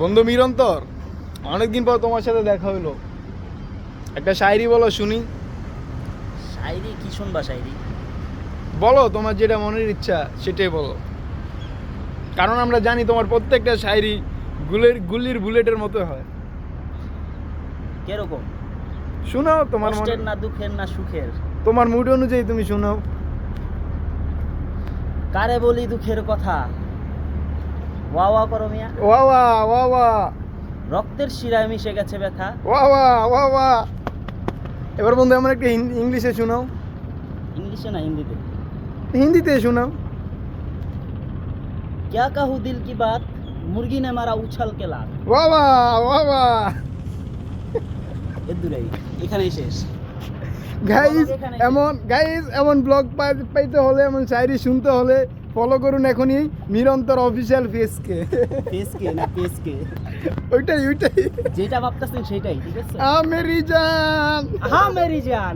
বন্ধু নিরন্তর, অনেকদিন পর তোমার সাথে দেখা হলো, একটা শায়রি বলো শুনি। শায়রি কি শুনবা? শায়রি বলো, তোমার যেটা মনের ইচ্ছা সেটাই বলো, কারণ আমরা জানি তোমার প্রত্যেকটা শায়রি গুলির বুলেটের মতো হয়। কিরকম? শোনাও তোমার কষ্টের না দুঃখের না সুখের, তোমার মুড অনুযায়ী তুমি শোনাও। কারে বলি দুঃখের কথা, ওয়া ওয়া করো মিয়া। ওয়া ওয়া ওয়া ওয়া রক্তের শিরায় মিশে গেছে ব্যথা। ওয়া ওয়া ওয়া ওয়া। এবার বন্ধু আমার একটা ইংলিশে শোনাও। ইংলিশে না হিন্দিতে? হিন্দিতে শোনাও। क्या कहूँ दिल की बात, मुर्गी ने मारा उछल के लात। ওয়া ওয়া ওয়া ওয়া। এর দূরেই, এখানেই শেষ। গাইস এমন ব্লগ পাইতে হলে, এমন শায়রি শুনতে হলে ফলো করুন এখনই নিরন্তর অফিসিয়াল পেজকে। পেসকে না পেসকে, ওইটাই যেটা ভাবতেছেন সেটাই, ঠিক আছে? আমেরি জান। হ্যাঁ মেরি জান।